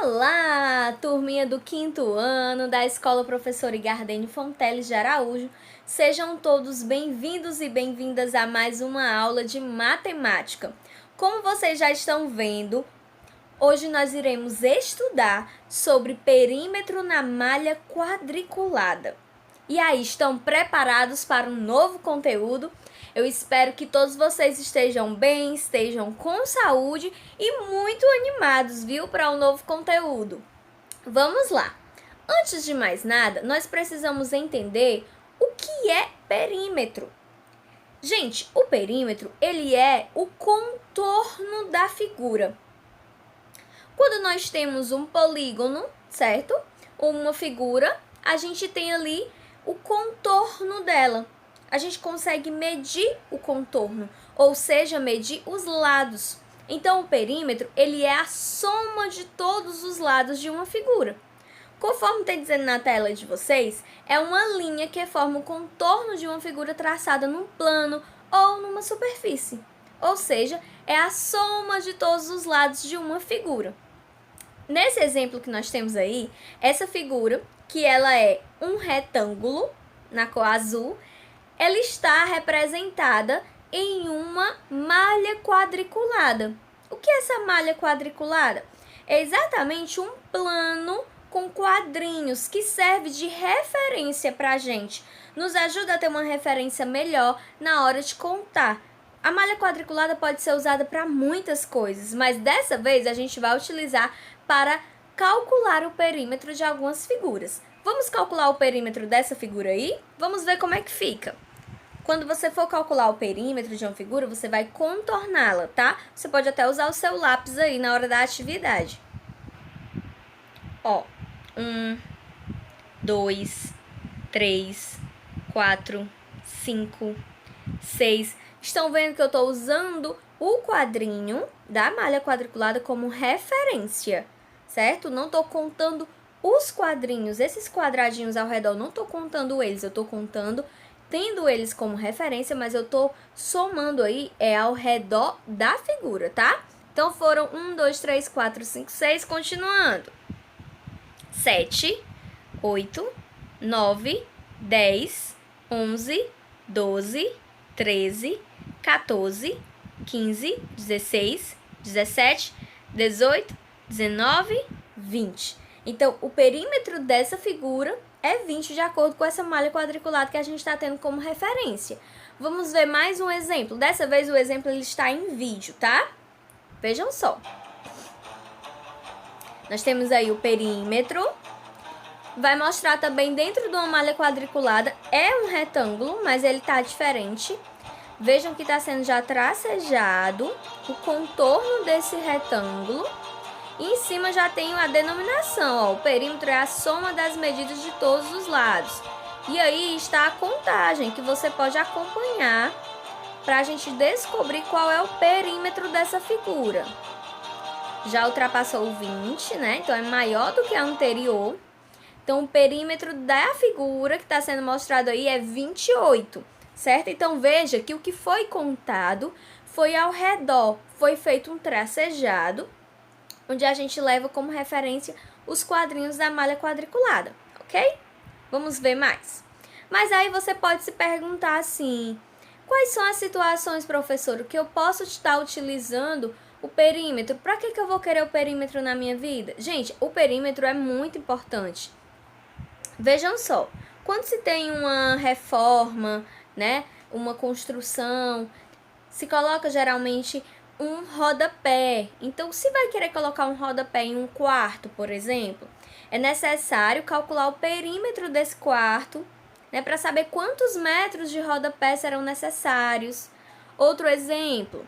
Olá, turminha do 5º ano da Escola Professora Igardene Fonteles de Araújo. Sejam todos bem-vindos e bem-vindas a mais uma aula de matemática. Como vocês já estão vendo, hoje nós iremos estudar sobre perímetro na malha quadriculada. E aí, estão preparados para um novo conteúdo? Eu espero que todos vocês estejam bem, estejam com saúde e muito animados, viu, para um novo conteúdo. Vamos lá! Antes de mais nada, nós precisamos entender o que é perímetro. Gente, o perímetro, ele é o contorno da figura. Quando nós temos um polígono, certo? Uma figura, a gente tem ali o contorno dela. A gente consegue medir o contorno, ou seja, medir os lados. Então, o perímetro, ele é a soma de todos os lados de uma figura. Conforme está dizendo na tela de vocês, é uma linha que forma o contorno de uma figura traçada num plano ou numa superfície. Ou seja, é a soma de todos os lados de uma figura. Nesse exemplo que nós temos aí, essa figura, que ela é um retângulo, na cor azul, ela está representada em uma malha quadriculada. O que é essa malha quadriculada? É exatamente um plano com quadrinhos que serve de referência para a gente. Nos ajuda a ter uma referência melhor na hora de contar. A malha quadriculada pode ser usada para muitas coisas, mas dessa vez a gente vai utilizar para calcular o perímetro de algumas figuras. Vamos calcular o perímetro dessa figura aí? Vamos ver como é que fica. Quando você for calcular o perímetro de uma figura, você vai contorná-la, tá? Você pode até usar o seu lápis aí na hora da atividade. Ó, 1, 2, 3, 4, 5, 6. Estão vendo que eu estou usando o quadrinho da malha quadriculada como referência, certo? Não estou contando os quadrinhos, esses quadradinhos ao redor, não estou contando eles, eu estou contando, tendo eles como referência, mas eu estou somando aí ao redor da figura, tá? Então, foram 1, 2, 3, 4, 5, 6, continuando. 7, 8, 9, 10, 11, 12, 13, 14, 15, 16, 17, 18, 19, 20. Então, o perímetro dessa figura é 20 de acordo com essa malha quadriculada que a gente está tendo como referência. Vamos ver mais um exemplo. Dessa vez o exemplo ele está em vídeo, tá? Vejam só. Nós temos aí o perímetro. Vai mostrar também dentro de uma malha quadriculada. É um retângulo, mas ele está diferente. Vejam que está sendo já tracejado o contorno desse retângulo. E em cima já tem a denominação, ó, o perímetro é a soma das medidas de todos os lados. E aí está a contagem que você pode acompanhar para a gente descobrir qual é o perímetro dessa figura. Já ultrapassou o 20, né? Então é maior do que a anterior. Então o perímetro da figura que está sendo mostrado aí é 28, certo? Então veja que o que foi contado foi ao redor, foi feito um tracejado, onde a gente leva como referência os quadrinhos da malha quadriculada, ok? Vamos ver mais. Mas aí você pode se perguntar assim, quais são as situações, professor, que eu posso estar utilizando o perímetro? Para que eu vou querer o perímetro na minha vida? Gente, o perímetro é muito importante. Vejam só, quando se tem uma reforma, né, uma construção, se coloca geralmente um rodapé. Então, se vai querer colocar um rodapé em um quarto, por exemplo, é necessário calcular o perímetro desse quarto, né, para saber quantos metros de rodapé serão necessários. Outro exemplo,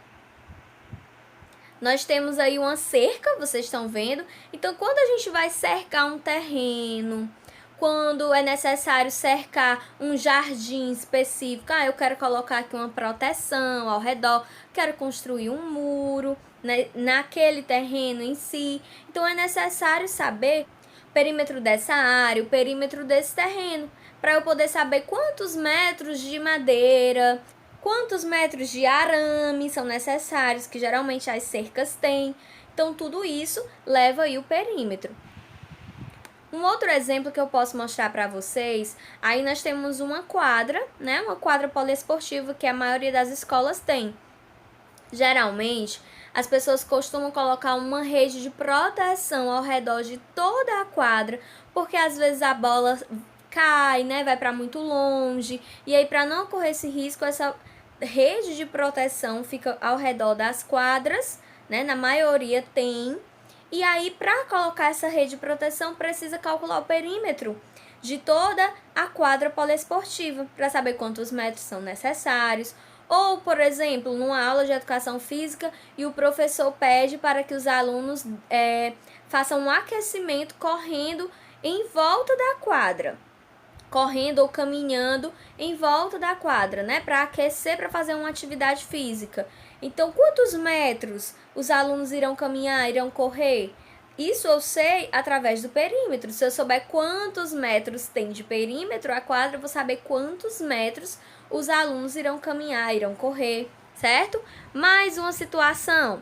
nós temos aí uma cerca, vocês estão vendo? Então, quando a gente vai cercar um terreno, quando é necessário cercar um jardim específico, eu quero colocar aqui uma proteção ao redor, quero construir um muro, né, naquele terreno em si. Então, é necessário saber o perímetro dessa área, o perímetro desse terreno, para eu poder saber quantos metros de madeira, quantos metros de arame são necessários, que geralmente as cercas têm. Então, tudo isso leva aí o perímetro. Um outro exemplo que eu posso mostrar para vocês, aí nós temos uma quadra, né? Uma quadra poliesportiva que a maioria das escolas tem. Geralmente, as pessoas costumam colocar uma rede de proteção ao redor de toda a quadra, porque às vezes a bola cai, né? Vai para muito longe. E aí, para não ocorrer esse risco, essa rede de proteção fica ao redor das quadras, né? Na maioria tem. E aí, para colocar essa rede de proteção, precisa calcular o perímetro de toda a quadra poliesportiva para saber quantos metros são necessários. Ou, por exemplo, numa aula de educação física e o professor pede para que os alunos façam um aquecimento correndo em volta da quadra. Correndo ou caminhando em volta da quadra, né? Para aquecer, para fazer uma atividade física. Então, quantos metros os alunos irão caminhar, irão correr? Isso eu sei através do perímetro. Se eu souber quantos metros tem de perímetro a quadra, eu vou saber quantos metros os alunos irão caminhar, irão correr, certo? Mais uma situação.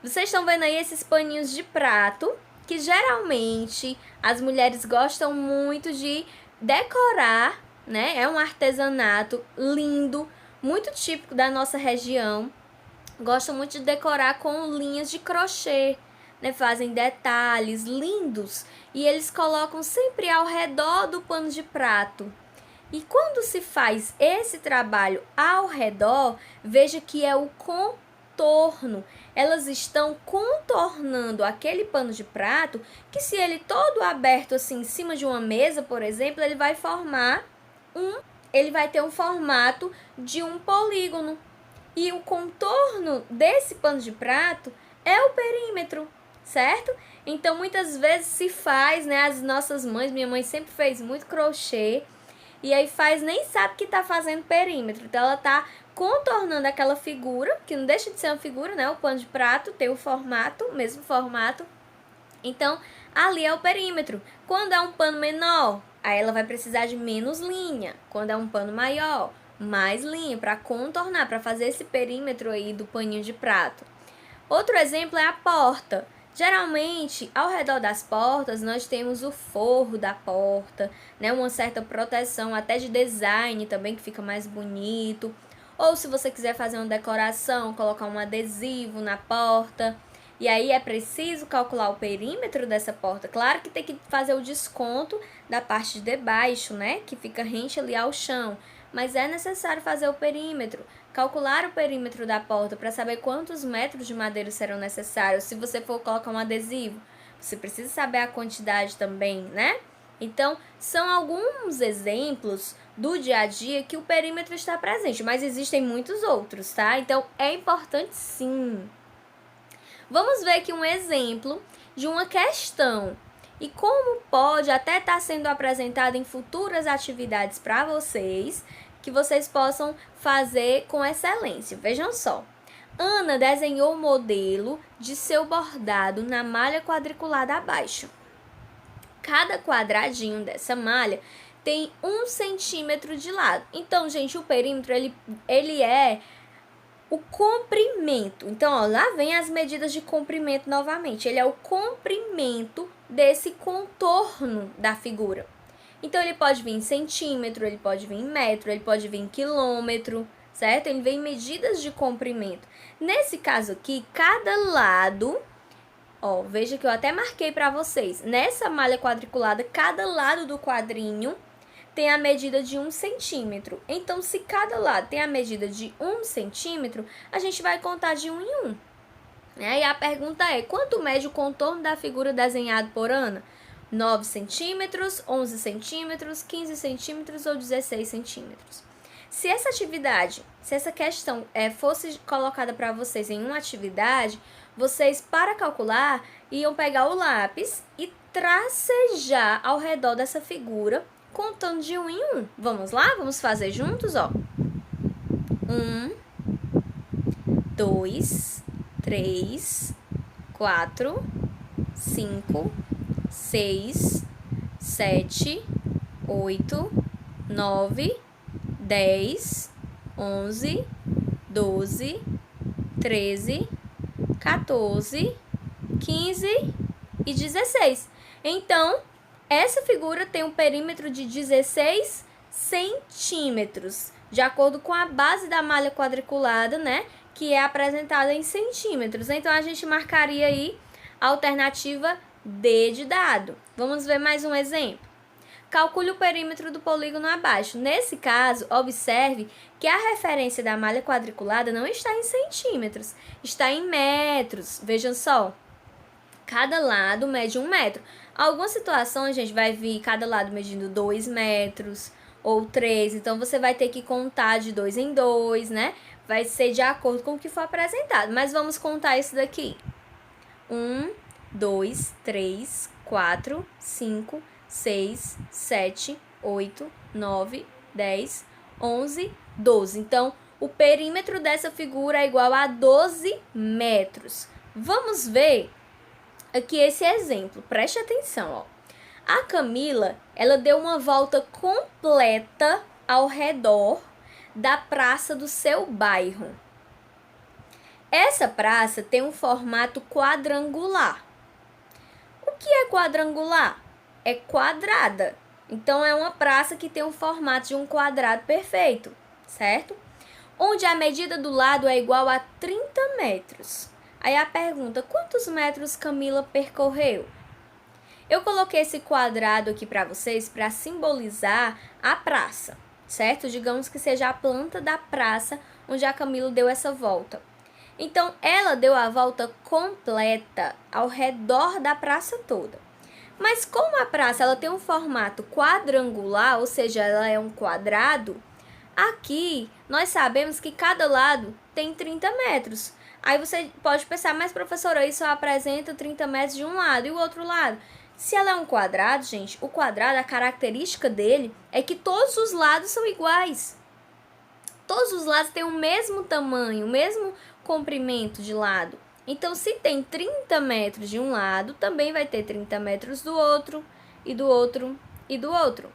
Vocês estão vendo aí esses paninhos de prato, que geralmente as mulheres gostam muito de decorar, né? É um artesanato lindo, muito típico da nossa região. Gostam muito de decorar com linhas de crochê, né? Fazem detalhes lindos e eles colocam sempre ao redor do pano de prato. E quando se faz esse trabalho ao redor, veja que é o contorno. Elas estão contornando aquele pano de prato, que se ele todo aberto assim em cima de uma mesa, por exemplo, ele vai ter um formato de um polígono. E o contorno desse pano de prato é o perímetro, certo? Então, muitas vezes se faz, né? As nossas mães, minha mãe sempre fez muito crochê, e aí nem sabe que tá fazendo perímetro. Então, ela tá contornando aquela figura, que não deixa de ser uma figura, né? O pano de prato tem o formato, o mesmo formato. Então, ali é o perímetro. Quando é um pano menor, aí ela vai precisar de menos linha. Quando é um pano maior, mais linha para contornar, para fazer esse perímetro aí do paninho de prato. Outro exemplo é a porta. Geralmente, ao redor das portas, nós temos o forro da porta, né? Uma certa proteção, até de design também, que fica mais bonito. Ou se você quiser fazer uma decoração, colocar um adesivo na porta. E aí é preciso calcular o perímetro dessa porta. Claro que tem que fazer o desconto da parte de baixo, né? Que fica rente ali ao chão. Mas é necessário fazer o perímetro, calcular o perímetro da porta para saber quantos metros de madeira serão necessários. Se você for colocar um adesivo, você precisa saber a quantidade também, né? Então, são alguns exemplos do dia a dia que o perímetro está presente, mas existem muitos outros, tá? Então, é importante sim. Vamos ver aqui um exemplo de uma questão e como pode até estar sendo apresentado em futuras atividades para vocês, que vocês possam fazer com excelência. Vejam só. Ana desenhou o modelo de seu bordado na malha quadriculada abaixo. Cada quadradinho dessa malha tem 1 centímetro de lado. Então, gente, o perímetro ele é o comprimento. Então, ó, lá vem as medidas de comprimento novamente. Ele é o comprimento desse contorno da figura. Então, ele pode vir em centímetro, ele pode vir em metro, ele pode vir em quilômetro, certo? Ele vem em medidas de comprimento. Nesse caso aqui, cada lado, ó, veja que eu até marquei para vocês. Nessa malha quadriculada, cada lado do quadrinho tem a medida de 1 centímetro. Então, se cada lado tem a medida de 1 centímetro, a gente vai contar de 1 em 1. E a pergunta é, quanto mede o contorno da figura desenhado por Ana? 9 centímetros, 11 centímetros, 15 centímetros ou 16 centímetros? Se essa questão fosse colocada para vocês em uma atividade, vocês, para calcular, iam pegar o lápis e tracejar ao redor dessa figura, contando de 1 em 1. Vamos lá? Vamos fazer juntos, ó. 1, 2, 3, 4, 5, 6, 7, 8, 9, 10, 11, 12, 13, 14, 15 e 16. Então, essa figura tem um perímetro de 16 centímetros, de acordo com a base da malha quadriculada, né? Que é apresentada em centímetros. Então, a gente marcaria aí a alternativa D de dado. Vamos ver mais um exemplo. Calcule o perímetro do polígono abaixo. Nesse caso, observe que a referência da malha quadriculada não está em centímetros, está em metros. Vejam só, cada lado mede 1 metro. Algumas situações, gente, vai vir cada lado medindo 2 metros ou 3. Então, você vai ter que contar de 2 em 2, né? Vai ser de acordo com o que for apresentado. Mas vamos contar isso daqui. 1, 2, 3, 4, 5, 6, 7, 8, 9, 10, 11, 12. Então, o perímetro dessa figura é igual a 12 metros. Vamos ver aqui esse exemplo. Preste atenção, ó. A Camila, ela deu uma volta completa ao redor da praça do seu bairro. Essa praça tem um formato quadrangular. O que é quadrangular? É quadrada. Então, é uma praça que tem um formato de um quadrado perfeito, certo? Onde a medida do lado é igual a 30 metros. Aí a pergunta, quantos metros Camila percorreu? Eu coloquei esse quadrado aqui para vocês para simbolizar a praça, certo? Digamos que seja a planta da praça onde a Camila deu essa volta. Então, ela deu a volta completa ao redor da praça toda. Mas como a praça ela tem um formato quadrangular, ou seja, ela é um quadrado, aqui nós sabemos que cada lado tem 30 metros. Aí você pode pensar, mas professora, isso apresenta 30 metros de um lado e o outro lado. Se ela é um quadrado, gente, o quadrado, a característica dele é que todos os lados são iguais. Todos os lados têm o mesmo tamanho, o mesmo comprimento de lado. Então, se tem 30 metros de um lado, também vai ter 30 metros do outro, e do outro, e do outro.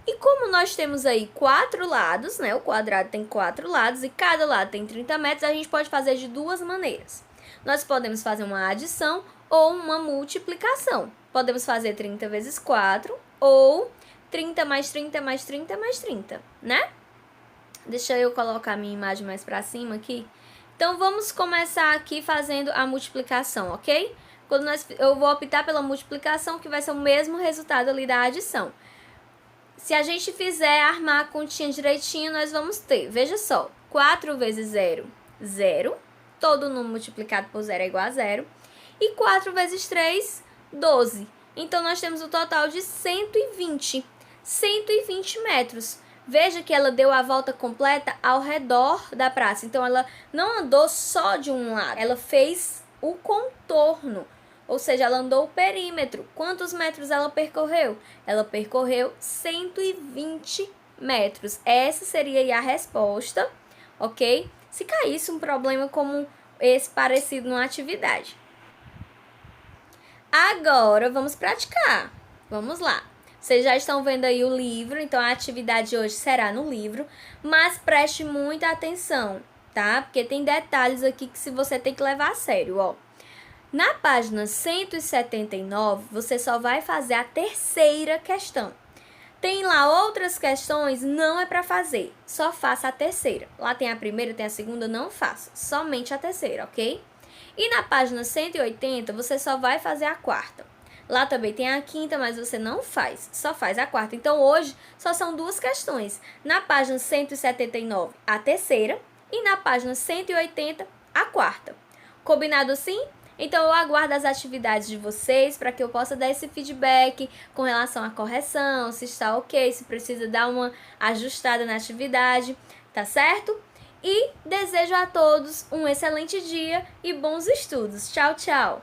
E como nós temos aí 4 lados, né? O quadrado tem 4 lados e cada lado tem 30 metros, a gente pode fazer de duas maneiras. Nós podemos fazer uma adição ou uma multiplicação. Podemos fazer 30 vezes 4 ou 30 mais 30 mais 30 mais 30, né? Deixa eu colocar a minha imagem mais para cima aqui. Então, vamos começar aqui fazendo a multiplicação, ok? Eu vou optar pela multiplicação, que vai ser o mesmo resultado ali da adição. Se a gente fizer armar a continha direitinho, nós vamos ter, veja só, 4 vezes 0, 0. Todo número multiplicado por 0 é igual a 0. E 4 vezes 3, 12. Então, nós temos o total de 120 metros. Veja que ela deu a volta completa ao redor da praça. Então, ela não andou só de um lado. Ela fez o contorno. Ou seja, ela andou o perímetro. Quantos metros ela percorreu? Ela percorreu 120 metros. Essa seria aí a resposta, ok? Se caísse um problema como esse parecido numa atividade. Agora, vamos praticar. Vamos lá. Vocês já estão vendo aí o livro, então a atividade de hoje será no livro, mas preste muita atenção, tá? Porque tem detalhes aqui que você tem que levar a sério, ó. Na página 179, você só vai fazer a terceira questão. Tem lá outras questões, não é para fazer, só faça a terceira. Lá tem a primeira, tem a segunda, não faça, somente a terceira, ok? E na página 180, você só vai fazer a quarta. Lá também tem a quinta, mas você não faz, só faz a quarta. Então, hoje, só são duas questões. Na página 179, a terceira, e na página 180, a quarta. Combinado assim? Então, eu aguardo as atividades de vocês para que eu possa dar esse feedback com relação à correção, se está ok, se precisa dar uma ajustada na atividade, tá certo? E desejo a todos um excelente dia e bons estudos. Tchau, tchau!